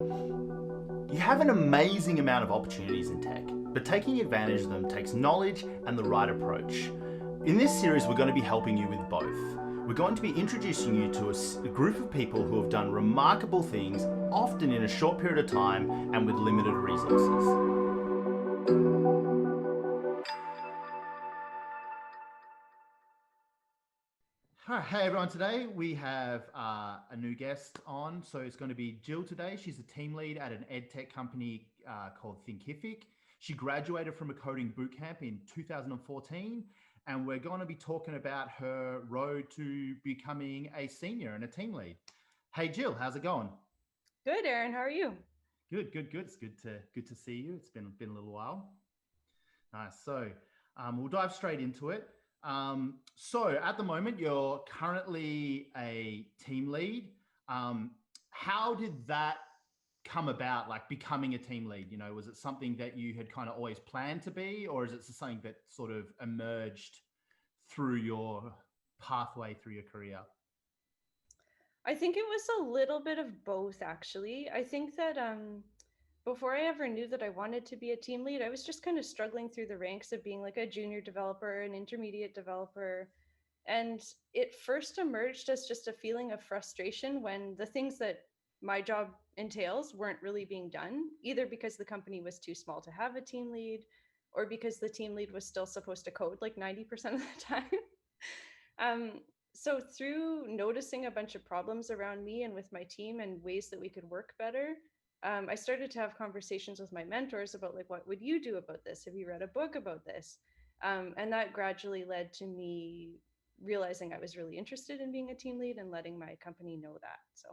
You have an amazing amount of opportunities in tech, but taking advantage of them takes knowledge and the right approach. In this series, we're going to be helping you with both. We're going to be introducing you to a group of people who have done remarkable things, often in a short period of time and with limited resources. Hi, hey everyone. Today we have a new guest on. So it's going to be Jill today. She's a team lead at an ed tech company called Thinkific. She graduated from a coding bootcamp in 2014, and we're going to be talking about her road to becoming a senior and a team lead. Hey Jill, how's it going? Good, Aaron. How are you? Good, good, good. It's good to see you. It's been a little while. Nice. So we'll dive straight into it. So at the moment, you're currently a team lead. Um, how did that come about, like becoming a team lead? You know, was it something that you had kind of always planned to be, or is it something that sort of emerged through your pathway through your career? I think it was a little bit of both, actually. I think that before I ever knew that I wanted to be a team lead, I was just kind of struggling through the ranks of being like a junior developer, an intermediate developer. And it first emerged as just a feeling of frustration when the things that my job entails weren't really being done, either because the company was too small to have a team lead or because the team lead was still supposed to code like 90% of the time. Um, so through noticing a bunch of problems around me and with my team and ways that we could work better, I started to have conversations with my mentors about like, what would you do about this? Have you read a book about this? And that gradually led to me realizing I was really interested in being a team lead and letting my company know that. So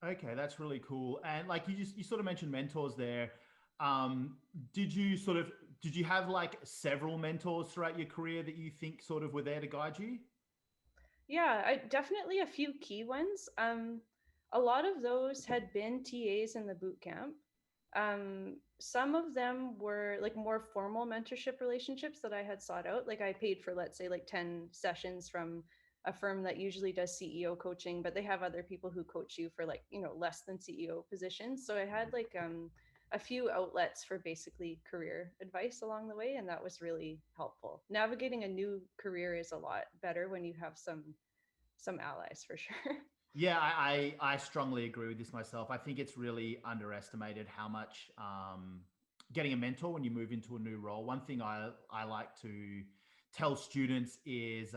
Okay, that's really cool. And like you sort of mentioned mentors there. Um, did you sort of did you have like several mentors throughout your career that you think sort of were there to guide you? yeah, definitely a few key ones. A lot of those had been TAs in the boot camp. Some of them were like more formal mentorship relationships that I had sought out. Like I paid for, let's say, like 10 sessions from a firm that usually does CEO coaching, but they have other people who coach you for like, less than CEO positions. So I had like a few outlets for basically career advice along the way, and that was really helpful. Navigating a new career is a lot better when you have some allies for sure. Yeah, I strongly agree with this myself. I think it's really underestimated how much getting a mentor when you move into a new role. One thing I like to tell students is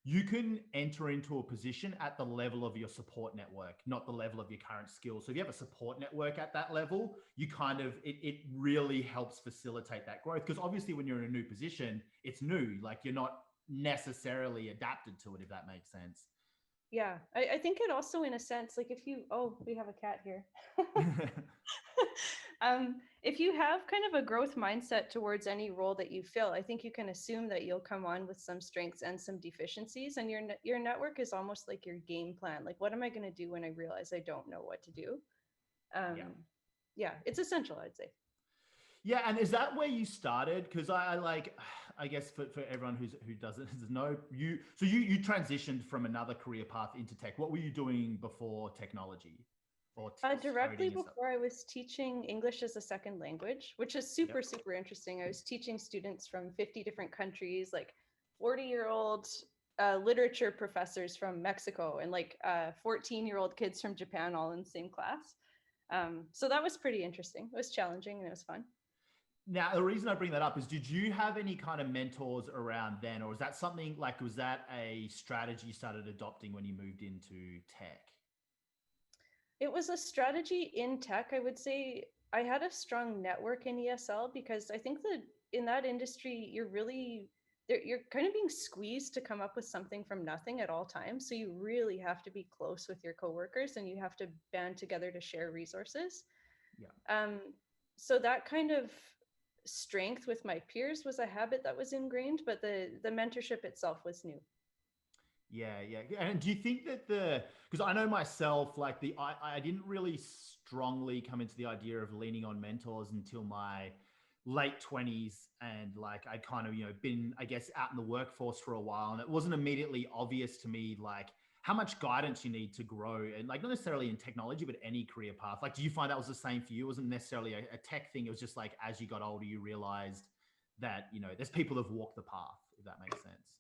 you can enter into a position at the level of your support network, not the level of your current skills. So if you have a support network at that level, you kind of it really helps facilitate that growth. Because obviously when you're in a new position, it's new. Like you're not necessarily adapted to it, if that makes sense. Yeah, I think it also, in a sense, like if you, oh, we have a cat here. If you have kind of a growth mindset towards any role that you fill, I think you can assume that you'll come on with some strengths and some deficiencies, and your network is almost like your game plan. Like, what am I going to do when I realize I don't know what to do? Yeah. Um, yeah, it's essential, I'd say. Yeah, and is that where you started? Because I like, I guess for everyone who doesn't know you, so you transitioned from another career path into tech. What were you doing before technology or Directly coding and stuff? before, I was teaching English as a second language, which is Yep. super, super interesting. I was teaching students from 50 different countries, like 40-year-old literature professors from Mexico and like 14-year-old kids from Japan, all in the same class. So that was pretty interesting. It was challenging and it was fun. Now, the reason I bring that up is, did you have any kind of mentors around then, or was that something like was that a strategy you started adopting when you moved into tech? It was a strategy in tech. I would say I had a strong network in ESL because I think that in that industry, you're kind of being squeezed to come up with something from nothing at all times. So you really have to be close with your coworkers and you have to band together to share resources. Yeah. Um, so that kind of strength with my peers was a habit that was ingrained, but the mentorship itself was new. Yeah, yeah. And do you think that because I know myself, like I didn't really strongly come into the idea of leaning on mentors until my late 20s. And like I kind of, been, I guess, out in the workforce for a while. And it wasn't immediately obvious to me, like, how much guidance you need to grow, and like not necessarily in technology, but any career path. Like, do you find that was the same for you? It wasn't necessarily a tech thing. It was just like, as you got older, you realized that, there's people who've walked the path, if that makes sense.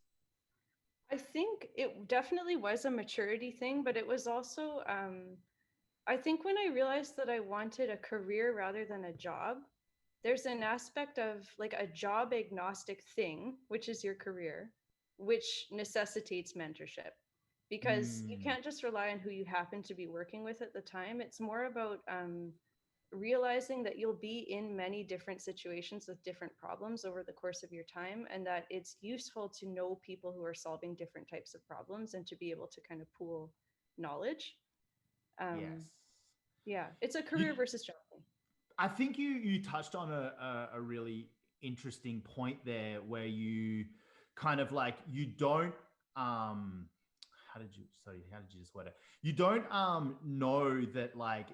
I think it definitely was a maturity thing, but it was also, I think when I realized that I wanted a career rather than a job, there's an aspect of like a job agnostic thing, which is your career, which necessitates mentorship because you Mm, can't just rely on who you happen to be working with at the time. It's more about realizing that you'll be in many different situations with different problems over the course of your time, and that it's useful to know people who are solving different types of problems and to be able to kind of pool knowledge. Um, yes. yeah, it's a You, career versus job thing. I think you touched on a really interesting point there, where you kind of like, you don't how did you just word it? You don't know that like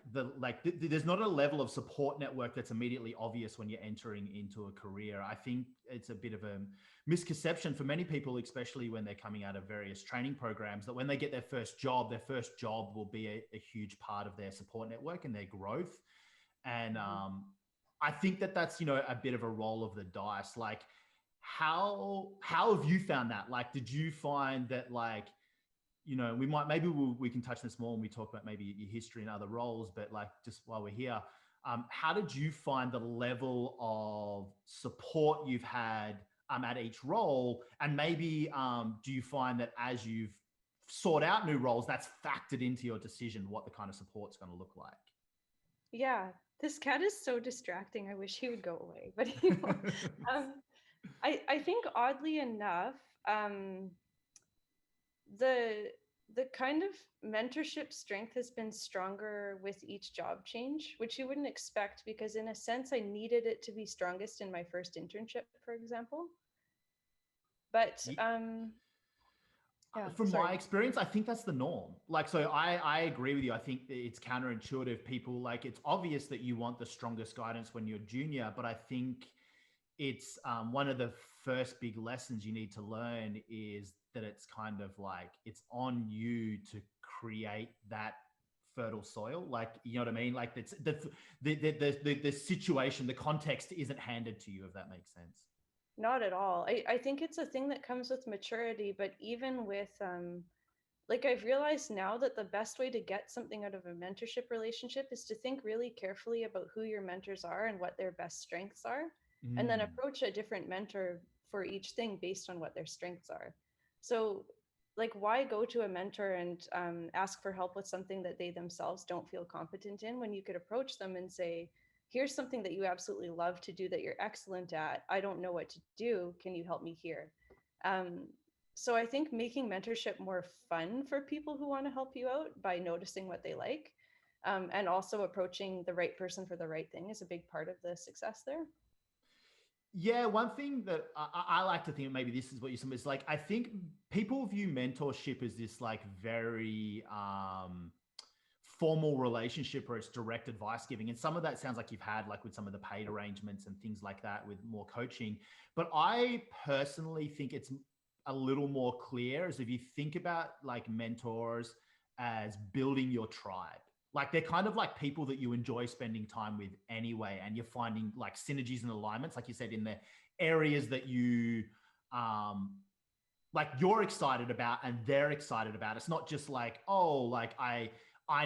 there's not a level of support network that's immediately obvious when you're entering into a career. I think it's a bit of a misconception for many people, especially when they're coming out of various training programs, that when they get their first job will be a huge part of their support network and their growth. And Mhm. I think that that's, a bit of a roll of the dice. Like, how have you found that? Like, did you find that, like, we can touch this more when we talk about maybe your history and other roles, but like, just while we're here, how did you find the level of support you've had at each role? And maybe do you find that as you've sought out new roles, that's factored into your decision what the kind of support's going to look like? Yeah, this cat is so distracting. I wish he would go away. But um, I think oddly enough, um, the the kind of mentorship strength has been stronger with each job change, which you wouldn't expect because in a sense I needed it to be strongest in my first internship, for example. But yeah, From my sorry. experience, I think that's the norm. Like, so I agree with you. I think it's counterintuitive. People, like, it's obvious that you want the strongest guidance when you're junior, but I think it's one of the first big lessons you need to learn is that it's kind of like it's on you to create that fertile soil. Like, you know what I mean? Like, it's the situation, the context isn't handed to you, if that makes sense. Not at all. I think it's a thing that comes with maturity, but even with like I've realized now that the best way to get something out of a mentorship relationship is to think really carefully about who your mentors are and what their best strengths are, and then Mm. approach a different mentor for each thing based on what their strengths are. So, like, why go to a mentor and ask for help with something that they themselves don't feel competent in when you could approach them and say, here's something that you absolutely love to do that you're excellent at. I don't know what to do. Can you help me here? Um, so I think making mentorship more fun for people who want to help you out by noticing what they like, and also approaching the right person for the right thing is a big part of the success there. Yeah, one thing that I like to think, maybe this is what you said, is like, I think people view mentorship as this like very formal relationship where it's direct advice giving. And some of that sounds like you've had, like with some of the paid arrangements and things like that with more coaching. But I personally think it's a little more clear, as if you think about like mentors as building your tribe. Like, they're kind of like people that you enjoy spending time with anyway, and you're finding like synergies and alignments, like you said, in the areas that you um like you're excited about and they're excited about. It's not just like, oh, like I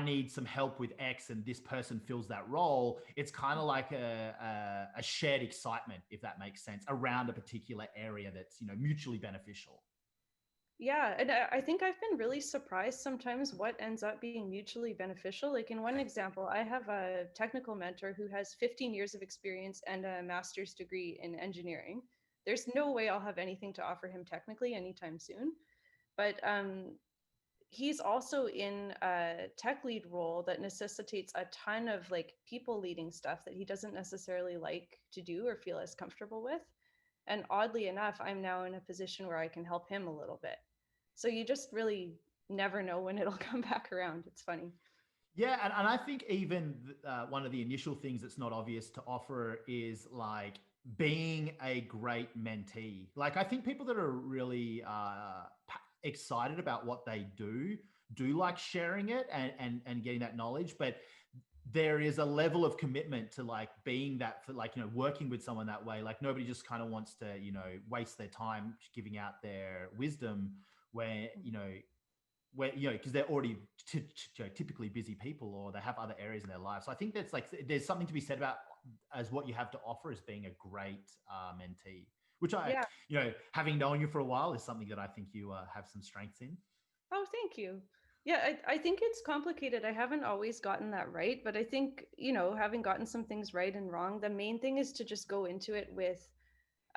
need some help with X and this person fills that role. It's kind of like a shared excitement, if that makes sense, around a particular area that's, mutually beneficial. Yeah, and I think I've been really surprised sometimes what ends up being mutually beneficial. Like in one example, I have a technical mentor who has 15 years of experience and a master's degree in engineering. There's no way I'll have anything to offer him technically anytime soon. But he's also in a tech lead role that necessitates a ton of like people leading stuff that he doesn't necessarily like to do or feel as comfortable with. And oddly enough, I'm now in a position where I can help him a little bit. So you just really never know when it'll come back around. It's funny. Yeah, and I think even one of the initial things that's not obvious to offer is like being a great mentee. Like, I think people that are really excited about what they do do like sharing it and getting that knowledge, but there is a level of commitment to like being that for like, working with someone that way. Like nobody just kind of wants to, waste their time giving out their wisdom where, because they're already typically busy people or they have other areas in their life. So I think that's like, there's something to be said about as what you have to offer as being a great mentee, which I, Yeah. having known you for a while is something that I think you have some strengths in. Oh, thank you. Yeah, I think it's complicated. I haven't always gotten that right, but I think, having gotten some things right and wrong, the main thing is to just go into it with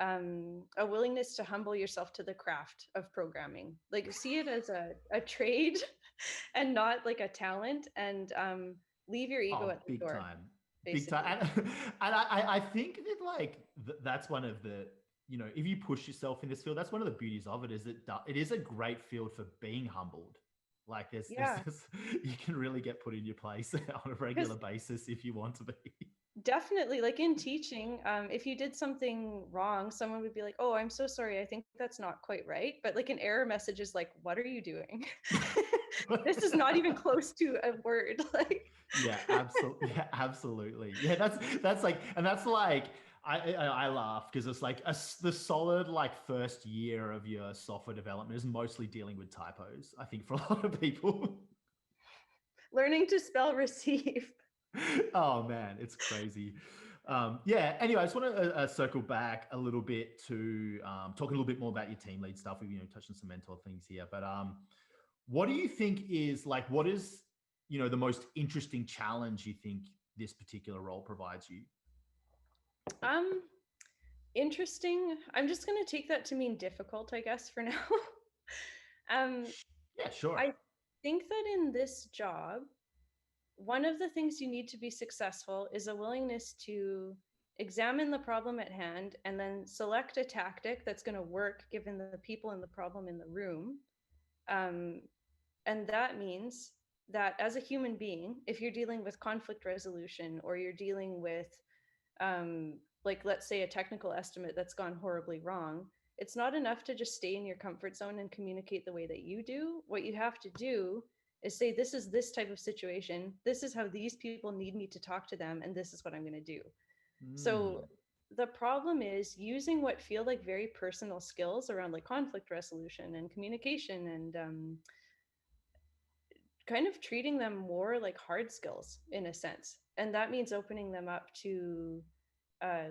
a willingness to humble yourself to the craft of programming. Like see it as a trade and not like a talent, and leave your ego Oh, at the big door, time, big basically. time. And, and I think that like that's one of the, if you push yourself in this field, that's one of the beauties of it is that it is a great field for being humbled. Like there's Yeah, this, you can really get put in your place on a because regular basis if you want to be. definitely, like in teaching, if you did something wrong, someone would be like, "Oh, I'm so sorry. I think that's not quite right." But like an error message is like, "What are you doing? This is not even close to a word." Like, Yeah, absolutely. Yeah, absolutely. Yeah, that's like, and that's like, I laugh because it's like the solid like first year of your software development is mostly dealing with typos. I think for a lot of people. learning to spell receive. Oh man, it's crazy. Yeah. Anyway, I just want to circle back a little bit to talk a little bit more about your team lead stuff. We've touched on some mentor things here, but what do you think is like? What is the most interesting challenge you think this particular role provides you? Um, Interesting. I'm just going to take that to mean difficult, I guess, for now. um, Yeah, sure. I think that in this job, one of the things you need to be successful is a willingness to examine the problem at hand and then select a tactic that's going to work given the people and the problem in the room. Um, and that means that as a human being, if you're dealing with conflict resolution or you're dealing with like let's say a technical estimate that's gone horribly wrong, it's not enough to just stay in your comfort zone and communicate the way that you do. What you have to do is say, this is this type of situation, this is how these people need me to talk to them, and this is what I'm going to do. So Mm. the problem is using what feel like very personal skills around like conflict resolution and communication and kind of treating them more like hard skills in a sense. And that means opening them up to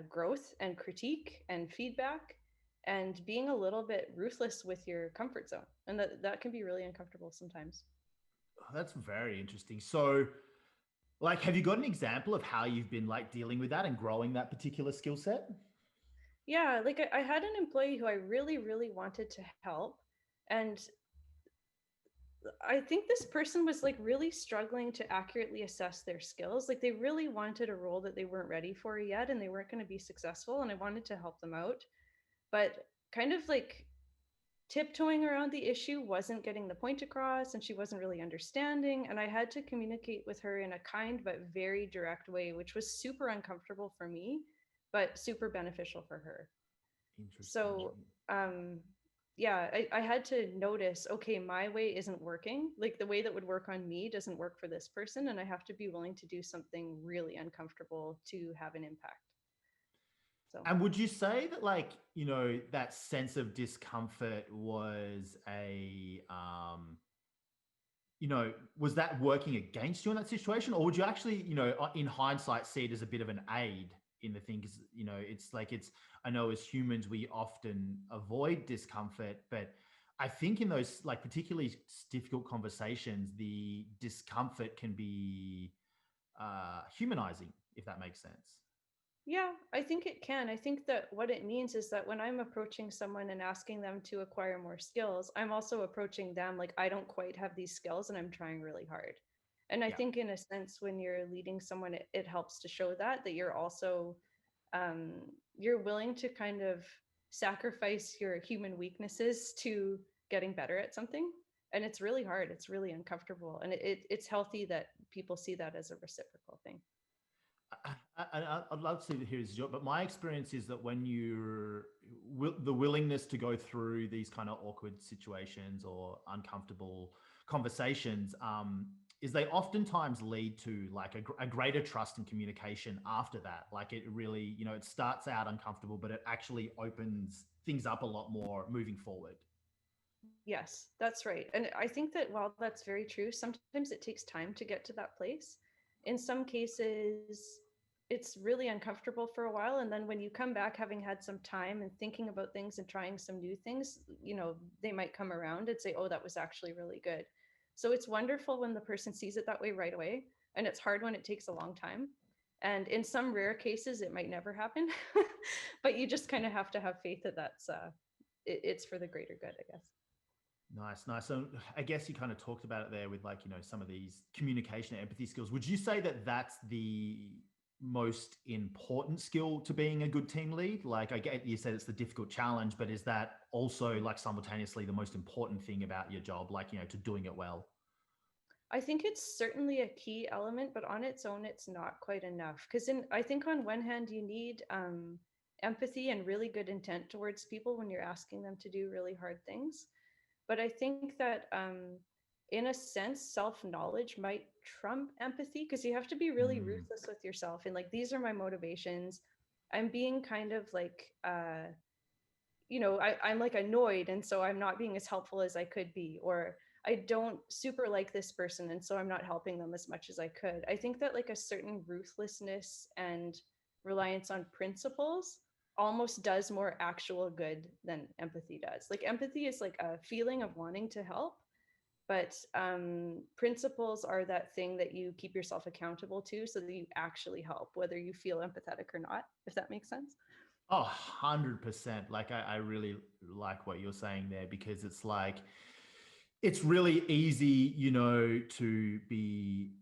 growth and critique and feedback and being a little bit ruthless with your comfort zone. And that can be really uncomfortable sometimes. That's very interesting. So, like, have you got an example of how you've been like dealing with that and growing that particular skill set? Yeah, like I had an employee who I really, really wanted to help. And I think this person was like really struggling to accurately assess their skills. Like they really wanted a role that they weren't ready for yet and they weren't going to be successful. And I wanted to help them out. But kind of like tiptoeing around the issue wasn't getting the point across and she wasn't really understanding. And I had to communicate with her in a kind but very direct way, which was super uncomfortable for me, but super beneficial for her. Interesting. So yeah, I had to notice, okay, my way isn't working. Like the way that would work on me doesn't work for this person. And I have to be willing to do something really uncomfortable to have an impact. So And would you say that, like, that sense of discomfort was was that working against you in that situation? Or would you actually, in hindsight, see it as a bit of an aid in the thing? Because, it's like, I know as humans, we often avoid discomfort, but I think in those, like, particularly difficult conversations, the discomfort can be humanizing, if that makes sense. yeah, I think it can. I think that what it means is that when I'm approaching someone and asking them to acquire more skills, I'm also approaching them like I don't quite have these skills and I'm trying really hard. And I Yeah. think in a sense, when you're leading someone, it helps to show that you're also um, you're willing to kind of sacrifice your human weaknesses to getting better at something. And it's really hard. It's really uncomfortable. And it's healthy that people see that as a reciprocal thing. I'd love to hear his job, but my experience is that when the willingness to go through these kind of awkward situations or uncomfortable conversations, is they oftentimes lead to like a greater trust and communication after that. Like it really, it starts out uncomfortable, but it actually opens things up a lot more moving forward. Yes, that's right. And I think that while that's very true, sometimes it takes time to get to that place. In some cases, it's really uncomfortable for a while. And then when you come back, having had some time and thinking about things and trying some new things, they might come around and say, oh, that was actually really good. So it's wonderful when the person sees it that way right away. And it's hard when it takes a long time. And in some rare cases, it might never happen. But you just kind of have to have faith that it's for the greater good, I guess. Nice, nice. So I guess you kind of talked about it there with like, some of these communication and empathy skills. Would you say that that's the most important skill to being a good team lead? Like I get you said it's the difficult challenge, but is that also like simultaneously the most important thing about your job, like, to doing it well? I think it's certainly a key element, but on its own, it's not quite enough. Because I think on one hand, you need empathy and really good intent towards people when you're asking them to do really hard things. But I think that in a sense, self-knowledge might trump empathy because you have to be really Mm, ruthless with yourself. And like, these are my motivations. I'm being kind of like, I'm like annoyed. And so I'm not being as helpful as I could be. Or I don't super like this person. And so I'm not helping them as much as I could. I think that like a certain ruthlessness and reliance on principles almost does more actual good than empathy does. Like empathy is like a feeling of wanting to help, but principles are that thing that you keep yourself accountable to so that you actually help, whether you feel empathetic or not, if that makes sense. oh, 100%. Like I really like what you're saying there because it's like, it's really easy, to be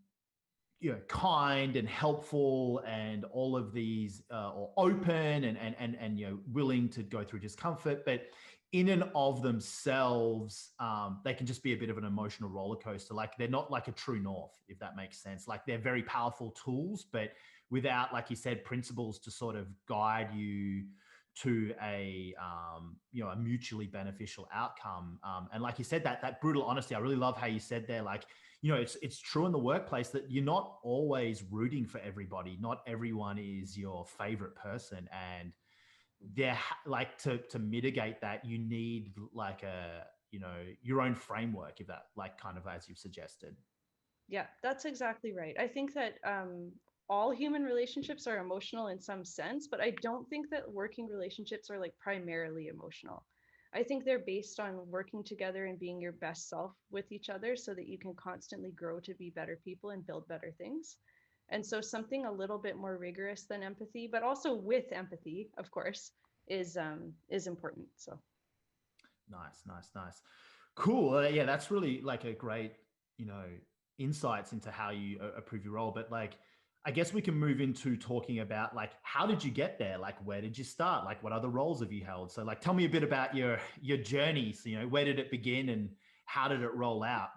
kind and helpful and all of these or open and willing to go through discomfort, but in and of themselves they can just be a bit of an emotional roller coaster. Like they're not like a true north, if that makes sense. Like they're very powerful tools, but without, like you said, principles to sort of guide you to a mutually beneficial outcome. And like you said, that brutal honesty, I really love how you said there, like, it's true in the workplace that you're not always rooting for everybody. Not everyone is your favorite person, and like to mitigate that, you need like your own framework, if that, like, kind of as you've suggested. Yeah, that's exactly right. I think that all human relationships are emotional in some sense, but I don't think that working relationships are like primarily emotional. I think they're based on working together and being your best self with each other so that you can constantly grow to be better people and build better things. And so something a little bit more rigorous than empathy, but also with empathy, of course, is important. So Nice, nice, nice. Cool. Yeah, that's really like a great, you know, insights into how you approve your role. But like, I guess we can move into talking about like, how did you get there? Like, where did you start? Like, what other roles have you held? So, like, tell me a bit about your journey. So, where did it begin and how did it roll out?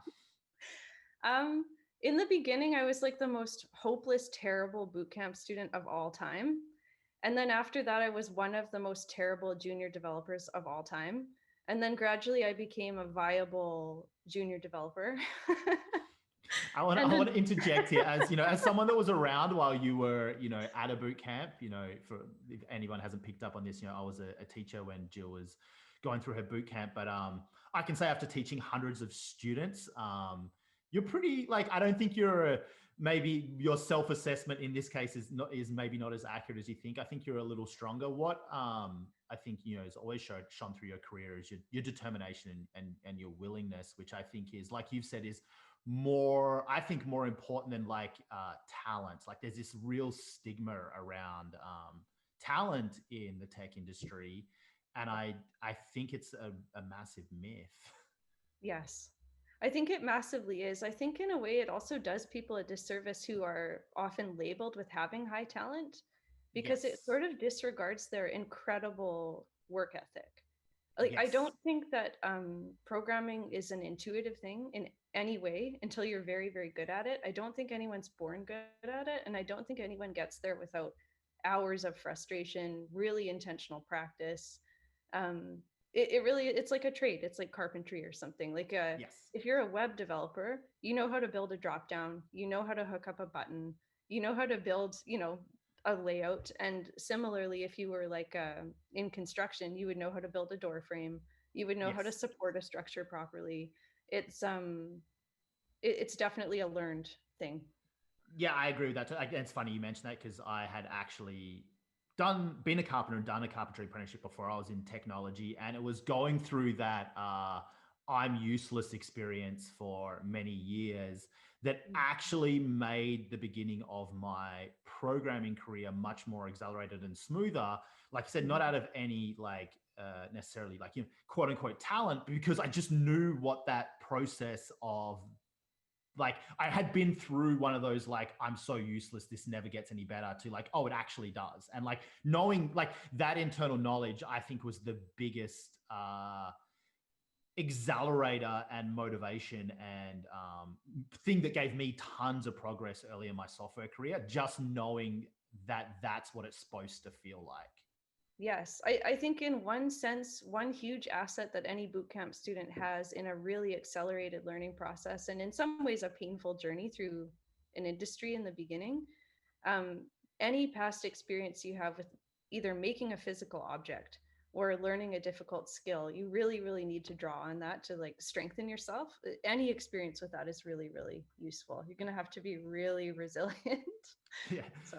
Um, in the beginning, I was like the most hopeless, terrible boot camp student of all time. And then after that, I was one of the most terrible junior developers of all time. And then gradually, I became a viable junior developer. I And want then, to interject here, as as someone that was around while you were at a boot camp. For if anyone hasn't picked up on this, I was a teacher when Jill was going through her boot camp. But I can say after teaching hundreds of students, you're pretty, like, I don't think maybe your self-assessment in this case is maybe not as accurate as you think. I think you're a little stronger. What I think has always shone through your career is your determination and your willingness, which I think is, like you've said, is more important than like talent. Like there's this real stigma around talent in the tech industry, and I think it's a massive myth. yes, I think it massively is. I think in a way, it also does people a disservice who are often labeled with having high talent because it Yes. sort of disregards their incredible work ethic. Like I Yes. don't think that programming is an intuitive thing in any way until you're very, very good at it. I don't think anyone's born good at it, and I don't think anyone gets there without hours of frustration, really intentional practice. um, It really, it's like a trade. It's like carpentry or something. Like Yes. if you're a web developer, you know how to build a drop down, you know how to hook up a button, you know how to build, a layout. And similarly, if you were like in construction, you would know how to build a door frame, you would know how to Yes. support a structure properly. It's it's definitely a learned thing. Yeah, I agree with that. It's funny you mentioned that because I had actually been a carpenter and done a carpentry apprenticeship before I was in technology, and it was going through that I'm useless experience for many years that actually made the beginning of my programming career much more accelerated and smoother. Like I said, not out of any necessarily quote unquote talent, but because I just knew what that process of like I had been through one of those like I'm so useless this never gets any better to like oh it actually does, and like knowing like that internal knowledge I think was the biggest accelerator and motivation and thing that gave me tons of progress early in my software career, just knowing that that's what it's supposed to feel like. Yes, I think in one sense, one huge asset that any bootcamp student has in a really accelerated learning process, and in some ways a painful journey through an industry in the beginning, um, any past experience you have with either making a physical object or learning a difficult skill, you really, really need to draw on that to like strengthen yourself. Any experience with that is really, really useful. You're going to have to be really resilient. Yeah. So,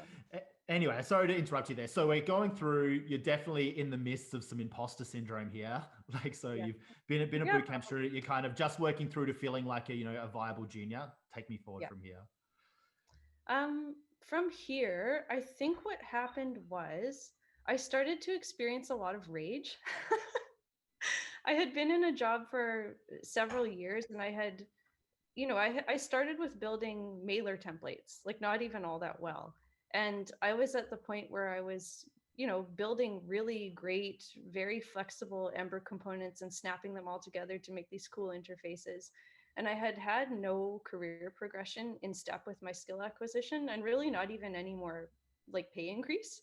Anyway, sorry to interrupt you there. So we're going through. You're definitely in the midst of some imposter syndrome here. Like, so yeah. you've been a Yeah. boot camp student. You're kind of just working through to feeling like a viable junior. Take me forward Yeah. from here. From here, I think what happened was I started to experience a lot of rage. I had been in a job for several years and I had, I started with building mailer templates, like not even all that well. And I was at the point where I was, building really great, very flexible Ember components and snapping them all together to make these cool interfaces. And I had had no career progression in step with my skill acquisition and really not even any more like pay increase.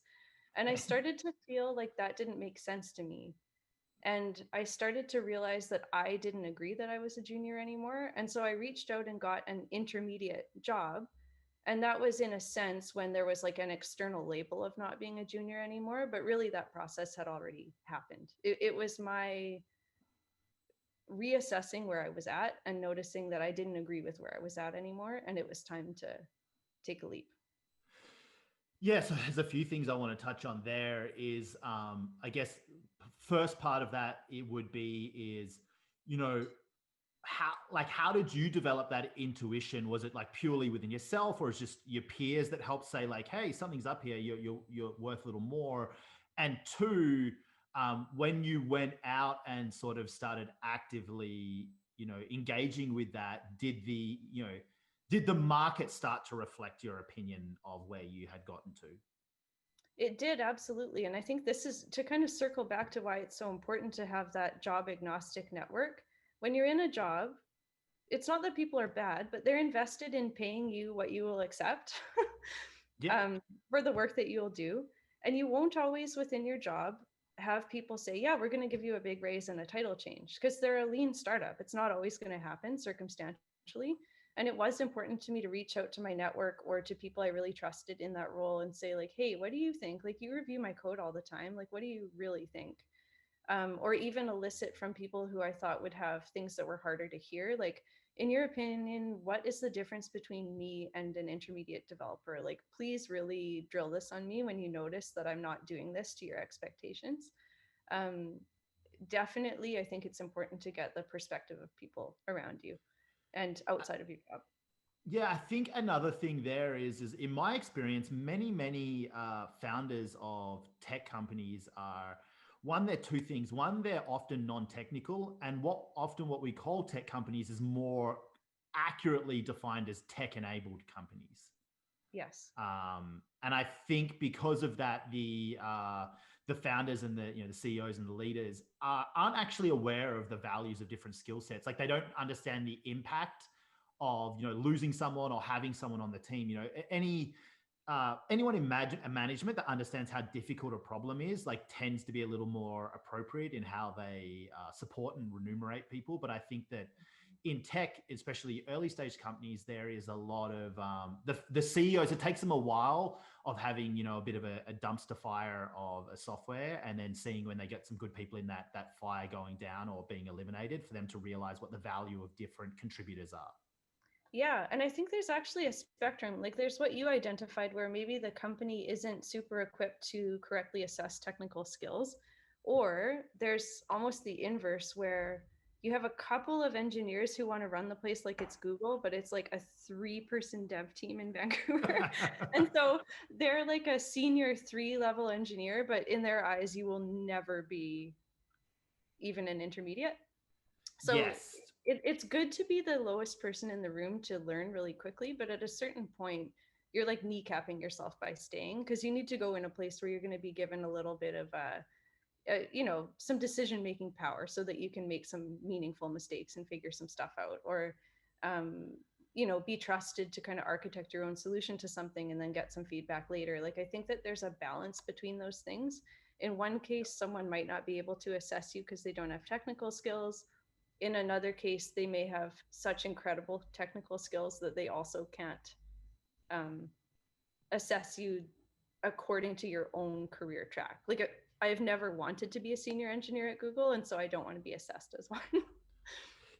And I Okay. started to feel like that didn't make sense to me. And I started to realize that I didn't agree that I was a junior anymore. And so I reached out and got an intermediate job. And that was in a sense when there was like an external label of not being a junior anymore. But really, that process had already happened. It was my reassessing where I was at and noticing that I didn't agree with where I was at anymore. And it was time to take a leap. Yeah, so there's a few things I want to touch on there is I guess first part of that it would be is you know how did you develop that intuition? Was it like purely within yourself, or is just your peers that help say like hey something's up here, you're worth a little more? And two, when you went out and sort of started actively engaging with that, did the market start to reflect your opinion of where you had gotten to? It did, absolutely. And I think this is to kind of circle back to why it's so important to have that job agnostic network. When you're in a job, it's not that people are bad, but they're invested in paying you what you will accept Yeah. um, for the work that you'll do. And you won't always within your job have people say, yeah, we're going to give you a big raise and a title change because they're a lean startup. It's not always going to happen circumstantially. And it was important to me to reach out to my network or to people I really trusted in that role and say, like, hey, what do you think? Like, you review my code all the time. Like, what do you really think? Or even elicit from people who I thought would have things that were harder to hear. Like, in your opinion, what is the difference between me and an intermediate developer? Like, please really drill this on me when you notice that I'm not doing this to your expectations. Um, Definitely, I think it's important to get the perspective of people around you and outside of your job. Yeah, I think another thing there is in my experience, many founders of tech companies are one. They're two things. One, they're often non-technical, and what we call tech companies is more accurately defined as tech-enabled companies. Yes. And I think because of that, the founders and the CEOs and the leaders aren't actually aware of the values of different skill sets. Like they don't understand the impact of losing someone or having someone on the team. Any anyone in management that understands how difficult a problem is, like, tends to be a little more appropriate in how they support and remunerate people. But I think that in tech, especially early stage companies, there is a lot of the CEOs. It takes them a while of having, you know, a bit of a dumpster fire of a software, and then seeing when they get some good people in that fire going down or being eliminated, for them to realize what the value of different contributors are. Yeah, and I think there's actually a spectrum. Like there's what you identified where maybe the company isn't super equipped to correctly assess technical skills, or there's almost the inverse where you have a couple of engineers who want to run the place like it's Google, but it's like a 3-person dev team in Vancouver. And so they're like a senior 3-level engineer, but in their eyes, you will never be even an intermediate. So Yes. it's good to be the lowest person in the room to learn really quickly, but at a certain point, you're like kneecapping yourself by staying because you need to go in a place where you're going to be given a little bit of you know, some decision making power so that you can make some meaningful mistakes and figure some stuff out, or um, you know, be trusted to kind of architect your own solution to something and then get some feedback later. Like I think that there's a balance between those things. In one case, someone might not be able to assess you because they don't have technical skills. In another case, they may have such incredible technical skills that they also can't um, assess you according to your own career track. Like I've never wanted to be a senior engineer at Google, and so I don't want to be assessed as one.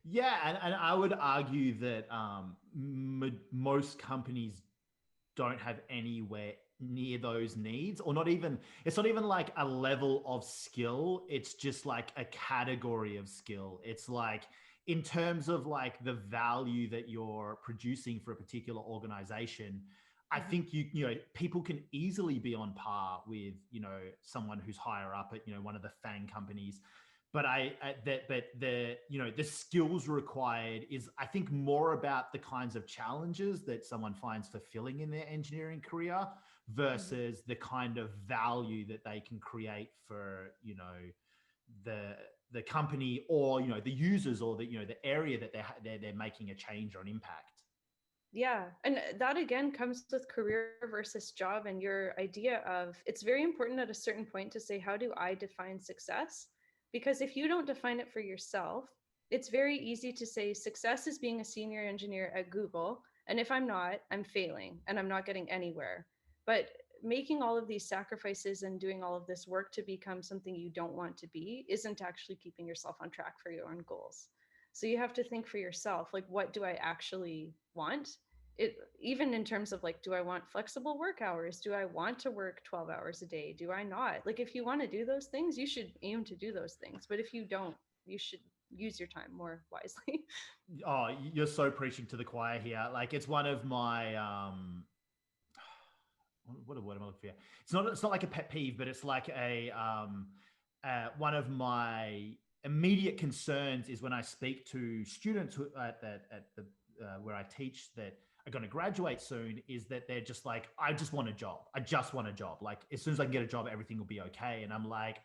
Yeah, and I would argue that most companies don't have anywhere near those needs, or not even, it's not even like a level of skill, it's just like a category of skill. It's like, in terms of like the value that you're producing for a particular organization, I Mhm. think you know, people can easily be on par with, you know, someone who's higher up at, you know, one of the FANG companies. But but the, you know, the skills required is, I think, more about the kinds of challenges that someone finds fulfilling in their engineering career Mhm. versus the kind of value that they can create for, you know, the the company, or, you know, the users, or the, you know, the area that they're making a change or an impact. Yeah, and that again comes with career versus job and your idea of it's very important at a certain point to say, how do I define success? Because if you don't define it for yourself, it's very easy to say success is being a senior engineer at Google. And if I'm not, I'm failing and I'm not getting anywhere. But making all of these sacrifices and doing all of this work to become something you don't want to be isn't actually keeping yourself on track for your own goals. So you have to think for yourself, like, what do I actually want? It even in terms of like, do I want flexible work hours? Do I want to work 12 hours a day? Do I not? Like if you want to do those things, you should aim to do those things. But if you don't, you should use your time more wisely. Oh, you're so preaching to the choir here. Like, it's one of my what a word am I looking for? It's not like a pet peeve, but it's like a one of my immediate concerns is when I speak to students who, at the where I teach, that are going to graduate soon, is that they're just like, I just want a job. I just want a job. Like, as soon as I can get a job, everything will be okay. And I'm like,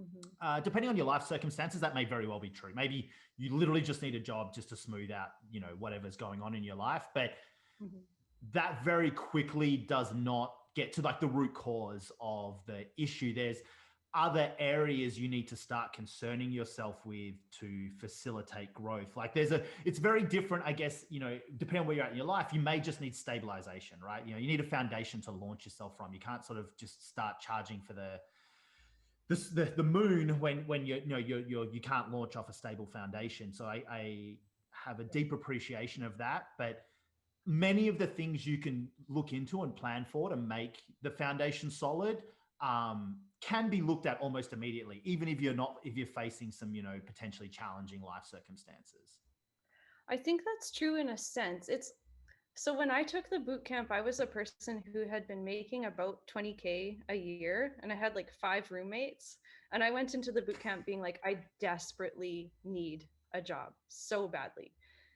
Mm-hmm. depending on your life circumstances, that may very well be true. Maybe you literally just need a job just to smooth out, you know, whatever's going on in your life. But Mm-hmm. that very quickly does not get to like the root cause of the issue. There's other areas you need to start concerning yourself with to facilitate growth. Like, it's very different, I guess, you know, depending on where you're at in your life, you may just need stabilization, right? You know, you need a foundation to launch yourself from. You can't sort of just start charging for the moon when you know you can't launch off a stable foundation. So I have a deep appreciation of that. But many of the things you can look into and plan for to make the foundation solid can be looked at almost immediately, even if you're facing some, you know, potentially challenging life circumstances. I think that's true in a sense. It's so when I took the boot camp, I was a person who had been making about 20K a year and I had like 5 roommates. And I went into the boot camp being like, I desperately need a job so badly.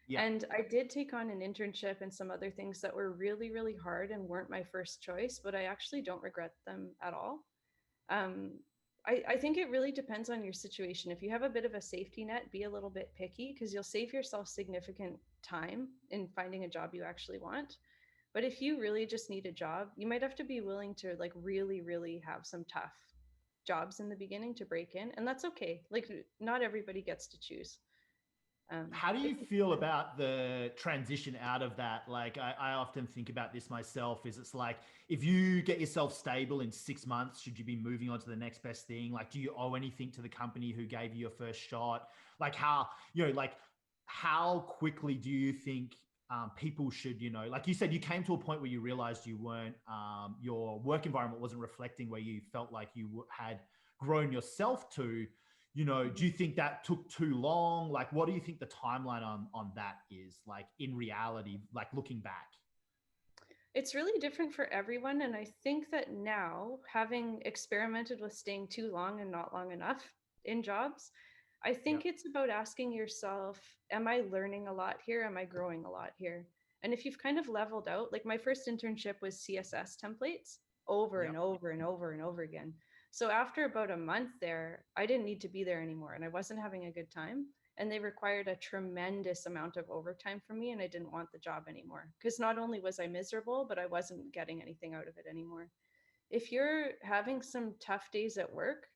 Yeah. And I did take on an internship and some other things that were really, really hard and weren't my first choice, but I actually don't regret them at all. Um, I think it really depends on your situation. If you have a bit of a safety net, be a little bit picky because you'll save yourself significant time in finding a job you actually want. But if you really just need a job, you might have to be willing to like really, really have some tough jobs in the beginning to break in. And that's okay. Like not everybody gets to choose. How do It you can be feel fun. about the transition out of that? Like, I often think about this myself. Is it's like if you get yourself stable in 6 months, should you be moving on to the next best thing? Like, do you owe anything to the company who gave you your first shot? Like, like, how quickly do you think people should, like you said, you came to a point where you realized you weren't, your work environment wasn't reflecting where you felt like you had grown yourself to. Do Mhm. you think that took too long? Like, what do you think the timeline on that is, like, in reality, like looking back? It's really different for everyone. And I think that now, having experimented with staying too long and not long enough in jobs, I think Yep. it's about asking yourself, am I learning a lot here? Am I growing a lot here? And if you've kind of leveled out, like my first internship was CSS templates over and Yep. over and over and over again. So after about a month there, I didn't need to be there anymore and I wasn't having a good time. And they required a tremendous amount of overtime from me, and I didn't want the job anymore because not only was I miserable, but I wasn't getting anything out of it anymore. If you're having some tough days at work,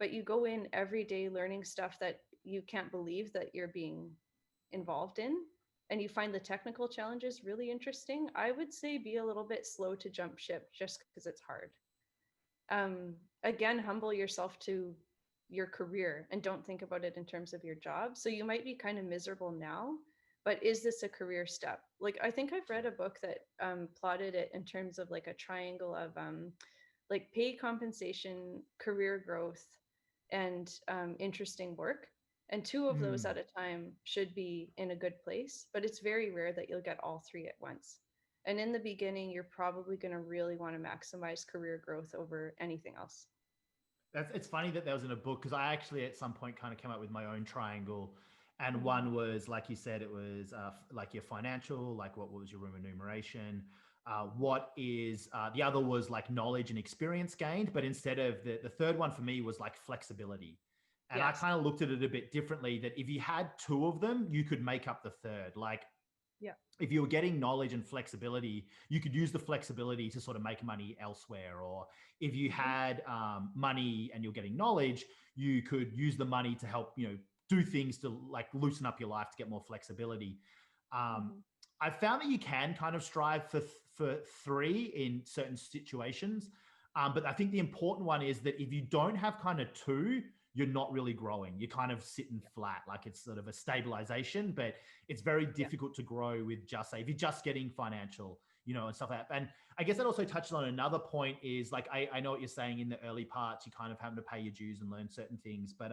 but you go in every day learning stuff that you can't believe that you're being involved in, and you find the technical challenges really interesting, I would say be a little bit slow to jump ship just because it's hard. Again, humble yourself to your career and don't think about it in terms of your job. So you might be kind of miserable now, but is this a career step? Like, I think I've read a book that plotted it in terms of like a triangle of like pay compensation, career growth, and interesting work. And two of those Mm. at a time should be in a good place, but it's very rare that you'll get all three at once. And in the beginning, you're probably going to really want to maximize career growth over anything else. It's funny that that was in a book, because I actually at some point kind of came up with my own triangle, and Mhm. one was, like you said, it was like your financial, like what was your remuneration, what is the other was like knowledge and experience gained, but instead of the third one for me was like flexibility. And I Yes. kind of looked at it a bit differently, that if you had two of them, you could make up the third. Like, Yeah. if you were getting knowledge and flexibility, you could use the flexibility to sort of make money elsewhere. Or if you Hmm. had money and you're getting knowledge, you could use the money to help, do things to like loosen up your life to get more flexibility. Um, Hmm. I found that you can kind of strive for three in certain situations. But I think the important one is that if you don't have kind of two, you're not really growing. You're kind of sitting flat, like it's sort of a stabilization, but it's very Yeah. difficult to grow with just, say, if you're just getting financial, and stuff like that. And I guess that also touches on another point, is like, I know what you're saying in the early parts, you kind of having to pay your dues and learn certain things. But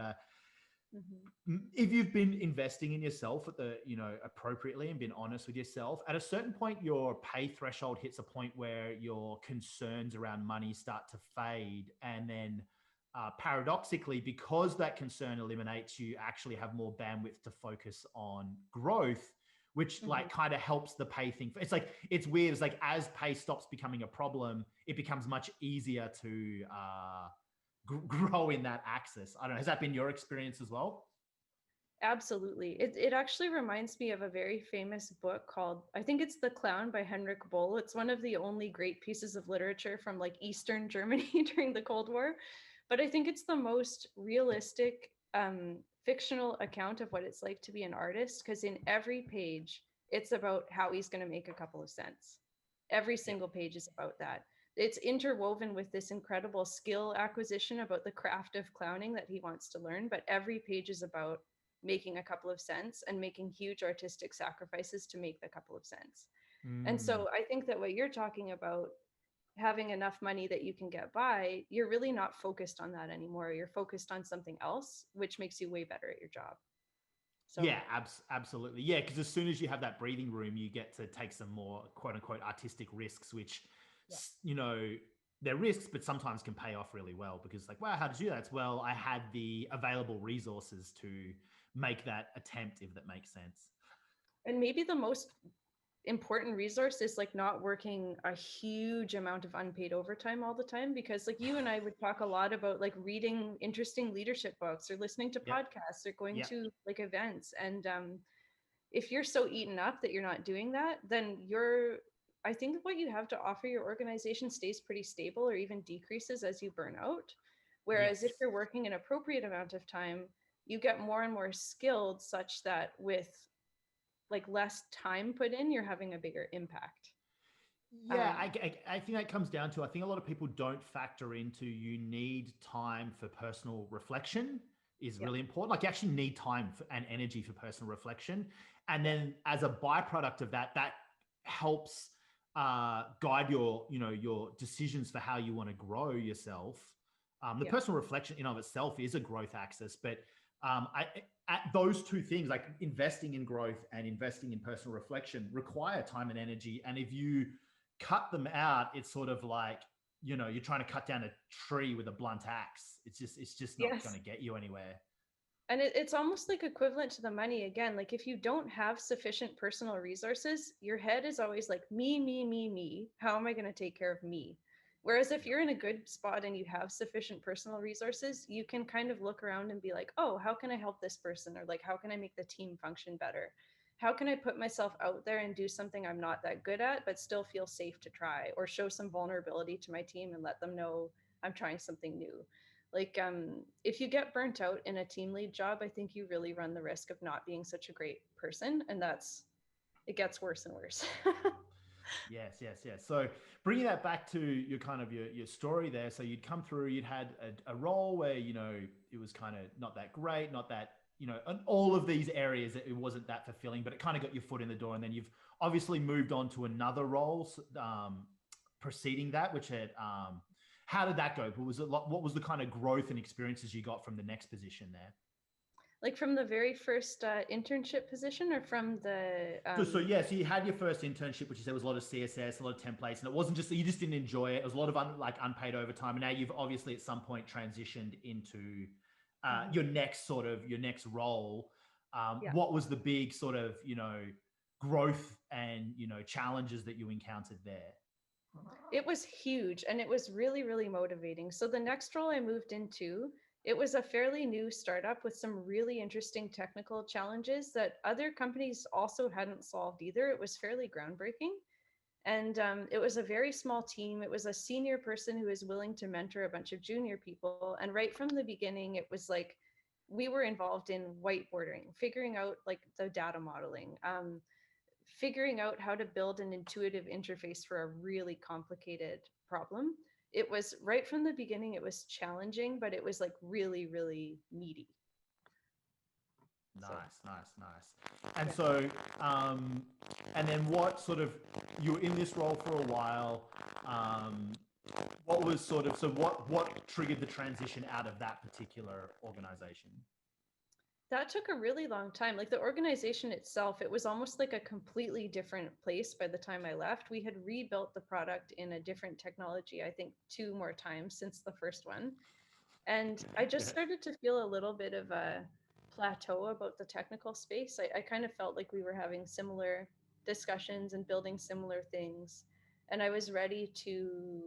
Hmm. if you've been investing in yourself at the, appropriately, and been honest with yourself, at a certain point, your pay threshold hits a point where your concerns around money start to fade. And then paradoxically, because that concern eliminates, you actually have more bandwidth to focus on growth, which Hmm. like kind of helps the pay thing. It's like, it's weird. It's like, as pay stops becoming a problem, it becomes much easier to grow in that axis. I don't know. Has that been your experience as well? Absolutely. It actually reminds me of a very famous book called, I think it's The Clown by Henrik Boll. It's one of the only great pieces of literature from like Eastern Germany during the Cold War. But I think it's the most realistic fictional account of what it's like to be an artist, because in every page, it's about how he's going to make a couple of cents. Every Yeah. single page is about that. It's interwoven with this incredible skill acquisition about the craft of clowning that he wants to learn, but every page is about making a couple of cents and making huge artistic sacrifices to make the couple of cents. And Mm. so I think that what you're talking about, having enough money that you can get by, you're really not focused on that anymore. You're focused on something else, which makes you way better at your job. So, Yeah, absolutely. Yeah, because as soon as you have that breathing room, you get to take some more quote unquote artistic risks, which, yeah. they're risks, but sometimes can pay off really well, because, like, wow, how did you do that? It's, well, I had the available resources to make that attempt, if that makes sense. And maybe the most important resource is like not working a huge amount of unpaid overtime all the time, because like you and I would talk a lot about like reading interesting leadership books or listening to Yep. podcasts or going Yep. to like events. And if you're so eaten up that you're not doing that, then you're I think what you have to offer your organization stays pretty stable or even decreases as you burn out. Whereas if Yes. you're working an appropriate amount of time, you get more and more skilled such that with like less time put in, you're having a bigger impact. Yeah, I think that comes down to, I think a lot of people don't factor into, you need time for personal reflection is Yeah. really important. Like you actually need time and energy for personal reflection. And Yeah. then as a byproduct of that, that helps guide your, your decisions for how you want to grow yourself. The Yeah. personal reflection in of itself is a growth axis, but at those two things, like investing in growth and investing in personal reflection, require time and energy. And if you cut them out, it's sort of like, you're trying to cut down a tree with a blunt axe. It's just not going Yes. to get you anywhere. And it's almost like equivalent to the money again. Like if you don't have sufficient personal resources, your head is always like, me. How am I going to take care of me? Whereas if Yeah. you're in a good spot and you have sufficient personal resources, you can kind of look around and be like, oh, how can I help this person? Or like, how can I make the team function better? How can I put myself out there and do something I'm not that good at, but still feel safe to try, or show some vulnerability to my team and let them know I'm trying something new? Like if you get burnt out in a team lead job, I think you really run the risk of not being such a great person, and that's it gets worse and worse. Yes, yes, yes. So bringing that back to your kind of your story there. So you'd come through, you'd had a role where, it was kind of not that great, not that, in all of these areas, it wasn't that fulfilling, but it kind of got your foot in the door. And then you've obviously moved on to another role preceding that, which had, how did that go? What was the kind of growth and experiences you got from the next position there? Like from the very first internship position, or from the So yeah, so you had your first internship, which you said was a lot of CSS, a lot of templates, and it wasn't just that you just didn't enjoy it. It was a lot of unpaid overtime, and now you've obviously at some point transitioned into Mhm. your next role. Yeah. What was the big sort of growth and challenges that you encountered there? It was huge and it was really, really motivating. So the next role I moved into, it was a fairly new startup with some really interesting technical challenges that other companies also hadn't solved either. It was fairly groundbreaking. And it was a very small team. It was a senior person who was willing to mentor a bunch of junior people. And right from the beginning, it was like we were involved in whiteboarding, figuring out like the data modeling, figuring out how to build an intuitive interface for a really complicated problem. It was right from the beginning, it was challenging, but it was like really, really meaty. So, Nice, nice, nice. And yeah. so, um, and then what sort of, you were in this role for a while. Um, what was sort of, so what triggered the transition out of that particular organization? That took a really long time. Like the organization itself, it was almost like a completely different place by the time I left. We had rebuilt the product in a different technology, I think two more times since the first one. And I just started to feel a little bit of a plateau about the technical space. I kind of felt like we were having similar discussions and building similar things. And I was ready to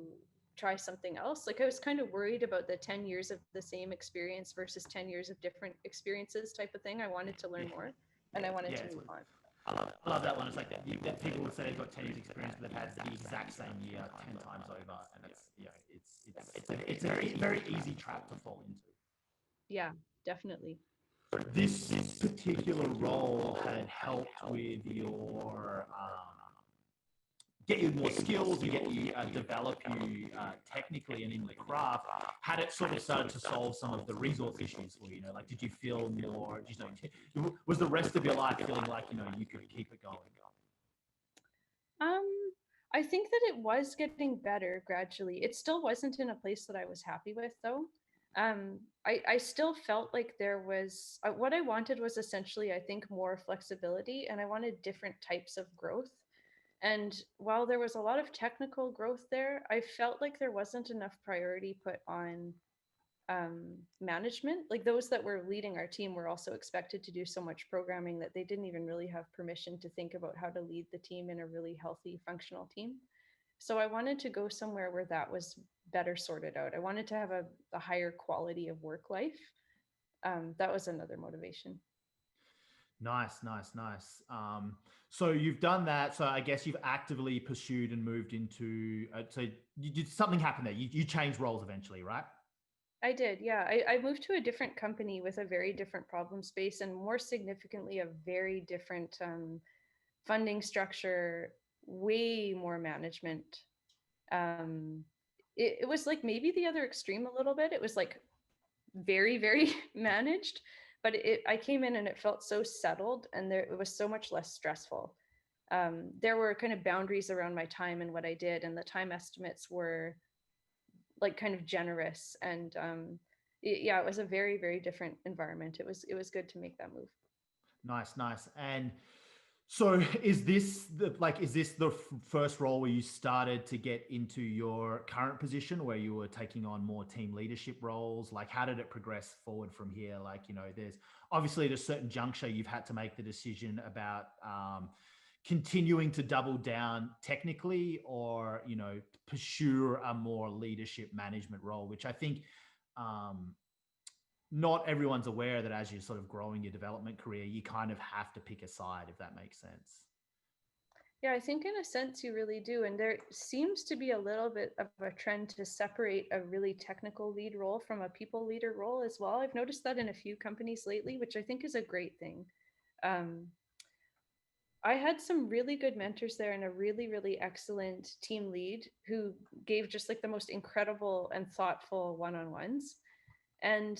try something else. Like I was kind of worried about the 10 years of the same experience versus 10 years of different experiences type of thing. I wanted to learn Yeah, more and I wanted yeah, to move on. I love it. I love that one. It's like that people would say they've got 10 years experience, but they've had the exact same year 10 times over. And it's a very, very easy trap to fall into. Yeah, definitely. This particular role had helped with your get you more skills and get you develop you technically and in the craft. Had it sort of started to solve some of the resource issues for you? Like, did you feel more? Was the rest of your life feeling like you could keep it going? Um, I think that it was getting better gradually. It still wasn't in a place that I was happy with, though. I still felt like there was what I wanted was essentially, I think, more flexibility, and I wanted different types of growth. And while there was a lot of technical growth there, I felt like there wasn't enough priority put on management. Like those that were leading our team were also expected to do so much programming that they didn't even really have permission to think about how to lead the team in a really healthy, functional team. So I wanted to go somewhere where that was better sorted out. I wanted to have a higher quality of work life. That was another motivation. Nice, nice, nice. So you've done that. So I guess you've actively pursued and moved into. So you did something happen there. You changed roles eventually, right? I did, yeah. I moved to a different company with a very different problem space and more significantly, a very different funding structure, way more management. Um, it was like maybe the other extreme a little bit. It was like very, very managed, but I came in and it felt so settled and there it was so much less stressful. There were kind of boundaries around my time and what I did, and the time estimates were like kind of generous and yeah, it was a very, very different environment. It was good to make that move. Nice, nice. And so is this the first role where you started to get into your current position where you were taking on more team leadership roles? Like how did it progress forward from here? Like, there's obviously at a certain juncture you've had to make the decision about continuing to double down technically or, pursue a more leadership management role, which I think um, not everyone's aware that as you're sort of growing your development career, you kind of have to pick a side, if that makes sense. Yeah, I think in a sense you really do. And there seems to be a little bit of a trend to separate a really technical lead role from a people leader role as well. I've noticed that in a few companies lately, which I think is a great thing. Um, I had some really good mentors there and a really, really excellent team lead who gave just like the most incredible and thoughtful one on ones. And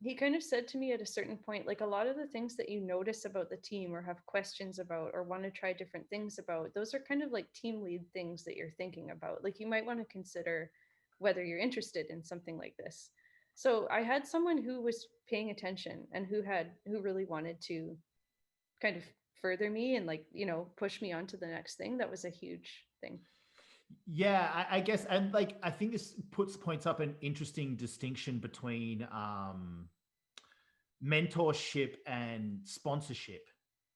he kind of said to me at a certain point, like a lot of the things that you notice about the team or have questions about or want to try different things about, those are kind of like team lead things that you're thinking about. Like you might want to consider whether you're interested in something like this. So I had someone who was paying attention and who really wanted to kind of further me and like, push me on to the next thing. That was a huge thing. Yeah, I guess, and like I think this points up an interesting distinction between mentorship and sponsorship,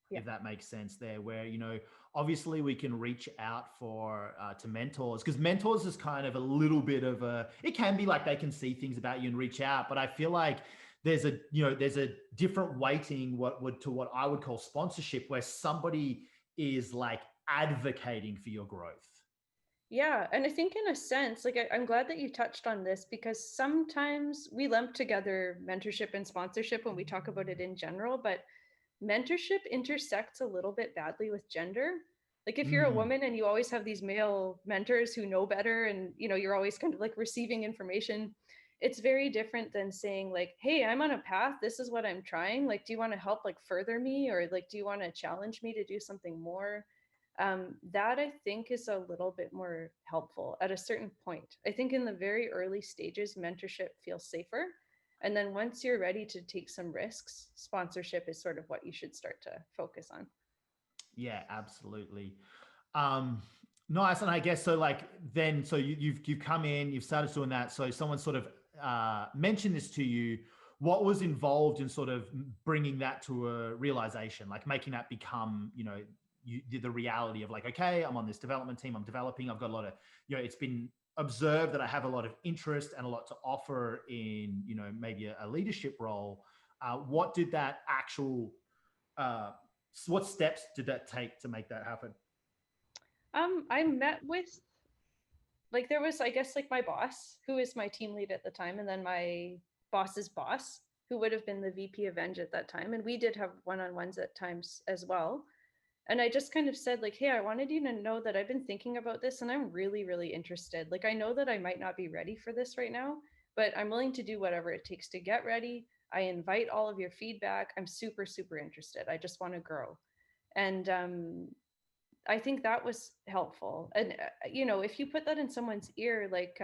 Yeah. if that makes sense there, where, obviously we can reach out for to mentors, because mentors is kind of a little bit of a, it can be like they can see things about you and reach out, but I feel like there's a different weighting what would to what I would call sponsorship, where somebody is like advocating for your growth. Yeah, and I think in a sense, like I'm glad that you touched on this because sometimes we lump together mentorship and sponsorship when we talk about it in general, but mentorship intersects a little bit badly with gender. Like if you're a Mm. woman and you always have these male mentors who know better and you're always kind of like receiving information, it's very different than saying like, "Hey, I'm on a path. This is what I'm trying. Like, do you want to help like further me or like do you want to challenge me to do something more?" That I think is a little bit more helpful at a certain point. I think in the very early stages, mentorship feels safer. And then once you're ready to take some risks, sponsorship is sort of what you should start to focus on. Yeah, absolutely. Um, Nice. And I guess so. Like then, so you've come in, you've started doing that. So someone sort of mentioned this to you. What was involved in sort of bringing that to a realization, like making that become, the reality of like, okay, I'm on this development team, I'm developing, I've got a lot of, it's been observed that I have a lot of interest and a lot to offer in, maybe a leadership role. What did that actual uh, what steps did that take to make that happen? I met with like there was I guess like my boss who is my team lead at the time, and then my boss's boss who would have been the VP of Eng at that time, and we did have one-on-ones at times as well. And I just kind of said like, hey, I wanted you to know that I've been thinking about this and I'm really, really interested. Like I know that I might not be ready for this right now, but I'm willing to do whatever it takes to get ready. I invite all of your feedback. I'm super, super interested. I just want to grow. And I think that was helpful. And if you put that in someone's ear, like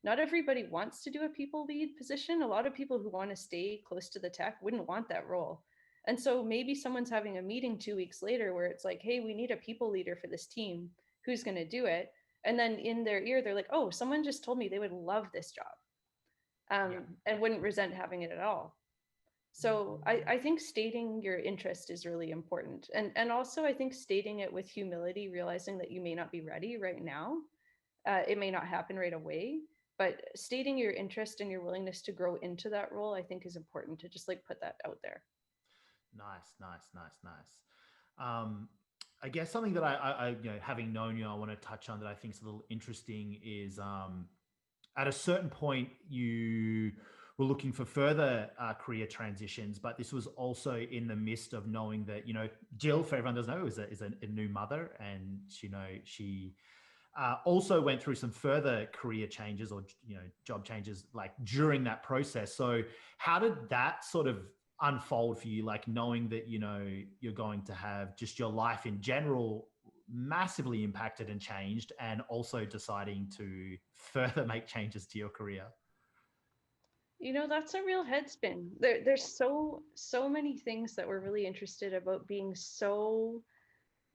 not everybody wants to do a people lead position. A lot of people who want to stay close to the tech wouldn't want that role. And so maybe someone's having a meeting 2 weeks later where it's like, hey, we need a people leader for this team. Who's going to do it? And then in their ear, they're like, oh, someone just told me they would love this job, Yeah. and wouldn't resent having it at all. So I think stating your interest is really important. And also I think stating it with humility, realizing that you may not be ready right now. It may not happen right away, but stating your interest and your willingness to grow into that role, I think is important to just like put that out there. Nice, nice, nice, nice. Um, I guess something that having known you, I want to touch on that I think is a little interesting is at a certain point you were looking for further career transitions, but this was also in the midst of knowing that Jill, for everyone doesn't know, is a new mother, and she also went through some further career changes or job changes like during that process. So how did that sort of unfold for you, like knowing that you're going to have just your life in general massively impacted and changed, and also deciding to further make changes to your career? That's a real head spin. There's so many things that we're really interested about being so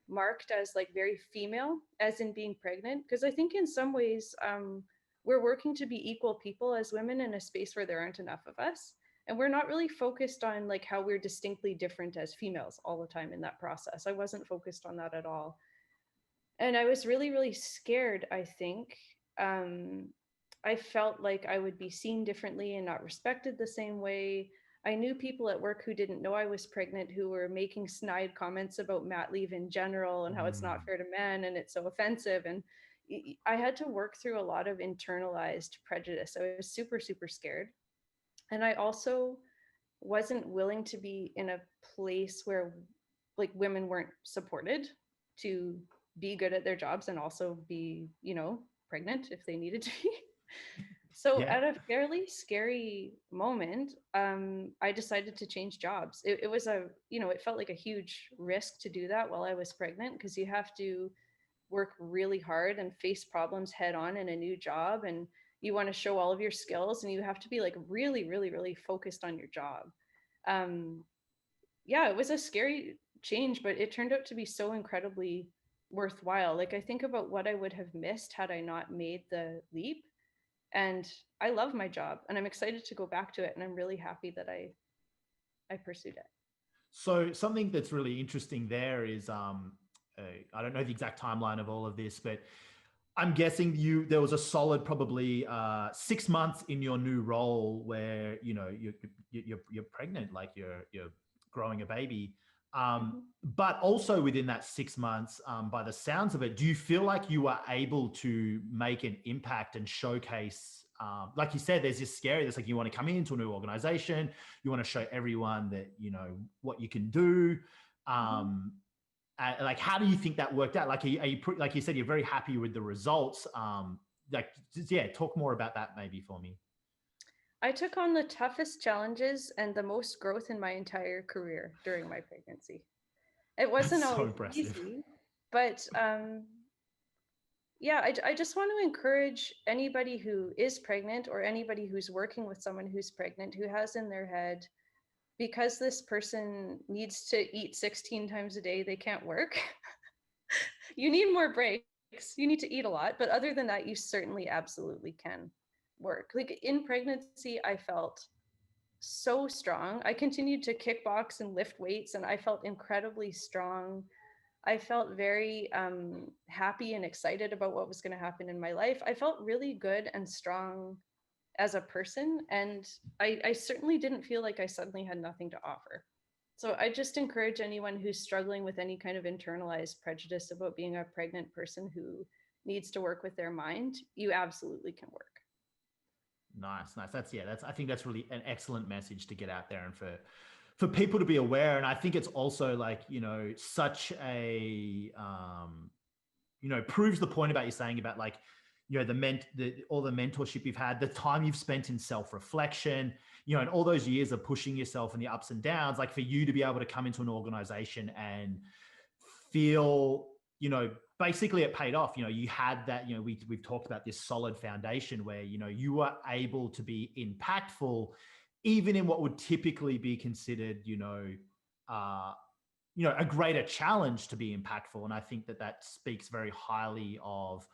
marked as like very female, as in being pregnant. Because I think in some ways, we're working to be equal people as women in a space where there aren't enough of us. And we're not really focused on like how we're distinctly different as females all the time in that process. I wasn't focused on that at all. And I was really, really scared, I think. Um, I felt like I would be seen differently and not respected the same way. I knew people at work who didn't know I was pregnant who were making snide comments about mat leave in general and how it's not Mm, fair to men and it's so offensive. And I had to work through a lot of internalized prejudice. I was super, super scared. And I also wasn't willing to be in a place where like women weren't supported to be good at their jobs and also be, pregnant if they needed to be. So yeah. at a fairly scary moment, I decided to change jobs. It was it felt like a huge risk to do that while I was pregnant because you have to work really hard and face problems head on in a new job, and you want to show all of your skills and you have to be like really, really, really focused on your job. um yeah, it was a scary change, but it turned out to be so incredibly worthwhile. Like I think about what I would have missed had I not made the leap. And I love my job and I'm excited to go back to it, and I'm really happy that I pursued it. So something that's really interesting there is I don't know the exact timeline of all of this, but I'm guessing there was a solid probably 6 months in your new role where you're pregnant, like you're growing a baby. Mhm. But also within that 6 months, by the sounds of it, do you feel like you are able to make an impact and showcase? Like you said, there's this scary. That's like you want to come into a new organization, you want to show everyone that what you can do. Mhm. Um, like, how do you think that worked out? Like, like you said, you're very happy with the results. Like, yeah, talk more about that maybe for me. I took on the toughest challenges and the most growth in my entire career during my pregnancy. It That's wasn't so always impressive. easy, but yeah, I just want to encourage anybody who is pregnant or anybody who's working with someone who's pregnant who has in their head, because this person needs to eat 16 times a day, they can't work. You need more breaks. You need to eat a lot. But other than that, you certainly absolutely can work. Like in pregnancy, I felt so strong. I continued to kickbox and lift weights, and I felt incredibly strong. I felt very happy and excited about what was going to happen in my life. I felt really good and strong as a person, and I certainly didn't feel like I suddenly had nothing to offer. So I just encourage anyone who's struggling with any kind of internalized prejudice about being a pregnant person who needs to work with their mind, you absolutely can work. Nice, nice. I think that's really an excellent message to get out there, and for people to be aware. And I think it's also like, such a proves the point about you saying about like, all the mentorship you've had, the time you've spent in self-reflection, and all those years of pushing yourself and the ups and downs, like for you to be able to come into an organization and feel, basically it paid off. You had that, we've talked about this solid foundation where, you were able to be impactful, even in what would typically be considered, uh, a greater challenge to be impactful. And I think that that speaks very highly of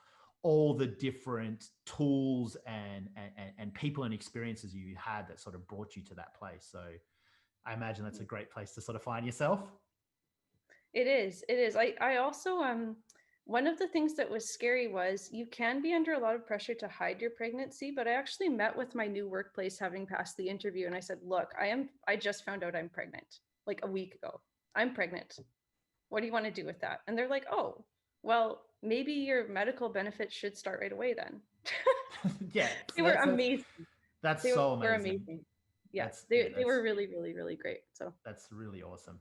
all the different tools and people and experiences you had that sort of brought you to that place. So I imagine that's a great place to sort of find yourself. It is. It is. I also one of the things that was scary was you can be under a lot of pressure to hide your pregnancy, but I actually met with my new workplace having passed the interview and I said, "Look, I just found out I'm pregnant." like a week ago. I'm pregnant. What do you want to do with that? And they're like, oh, well, maybe your medical benefits should start right away then. Yeah, They so were amazing. that's They so were amazing. amazing. Yeah, That's yeah, they were really, really, really great. So that's really awesome.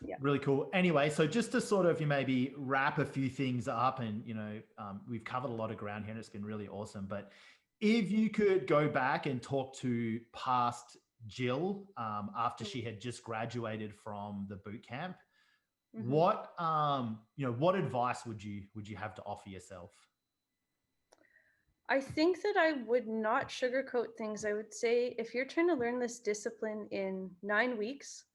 yeah. Really cool. Anyway, so just to sort of you maybe wrap a few things up, and we've covered a lot of ground here, and it's been really awesome. But if you could go back and talk to past Jill after she had just graduated from the boot camp, Mm-hmm. what advice would you have to offer yourself? I think that I would not sugarcoat things. I would say if you're trying to learn this discipline in 9 weeks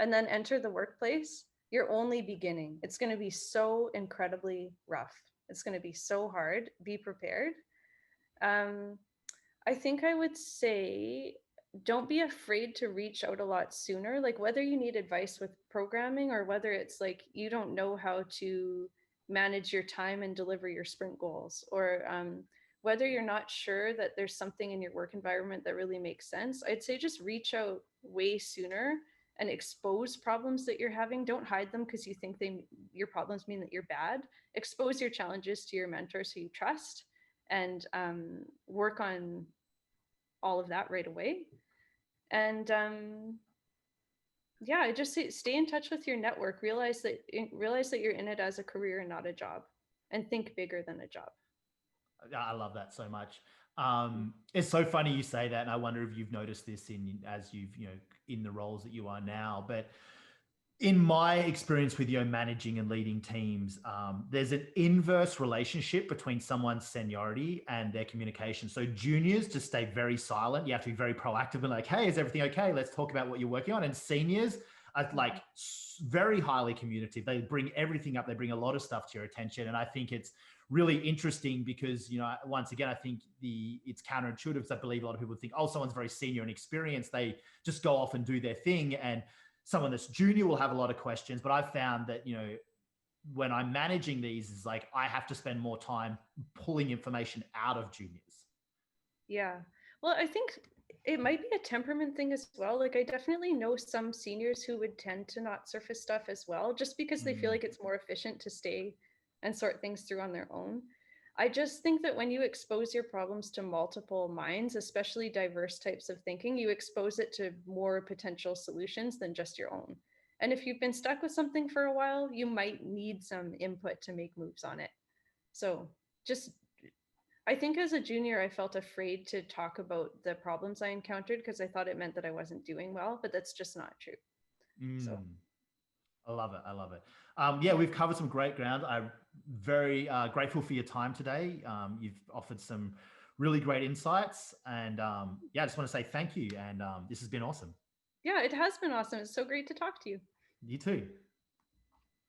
and then enter the workplace, you're only beginning. It's going to be so incredibly rough. It's going to be so hard. Be prepared. Um, I think I would say don't be afraid to reach out a lot sooner. Like whether you need advice with programming or whether it's like you don't know how to manage your time and deliver your sprint goals, or whether you're not sure that there's something in your work environment that really makes sense, I'd say just reach out way sooner and expose problems that you're having. Don't hide them because you think your problems mean that you're bad. Expose your challenges to your mentor so you trust, and work on all of that right away. And yeah, I just say stay in touch with your network. Realize that you're in it as a career and not a job, and think bigger than a job. I love that so much. It's so funny you say that, and I wonder if you've noticed this as you've in the roles that you are now. But in my experience with managing and leading teams, there's an inverse relationship between someone's seniority and their communication. So juniors just stay very silent. You have to be very proactive and like, hey, is everything okay? Let's talk about what you're working on. And seniors are like very highly communicative. They bring everything up. They bring a lot of stuff to your attention. And I think it's really interesting because, once again, I think it's counterintuitive because I believe a lot of people think, oh, someone's very senior and experienced. They just go off and do their thing. And someone that's junior will have a lot of questions, but I've found that, when I'm managing these, is like I have to spend more time pulling information out of juniors. Yeah. Well, I think it might be a temperament thing as well. Like, I definitely know some seniors who would tend to not surface stuff as well, just because they feel like it's more efficient to stay and sort things through on their own. I just think that when you expose your problems to multiple minds, especially diverse types of thinking, you expose it to more potential solutions than just your own. And if you've been stuck with something for a while, you might need some input to make moves on it. So just I think as a junior, I felt afraid to talk about the problems I encountered because I thought it meant that I wasn't doing well, but that's just not true. So, I love it. I love it. Yeah, we've covered some great ground. I'm very grateful for your time today. You've offered some really great insights. And yeah, I just want to say thank you. And this has been awesome. yeah, it has been awesome. It's so great to talk to you. You too.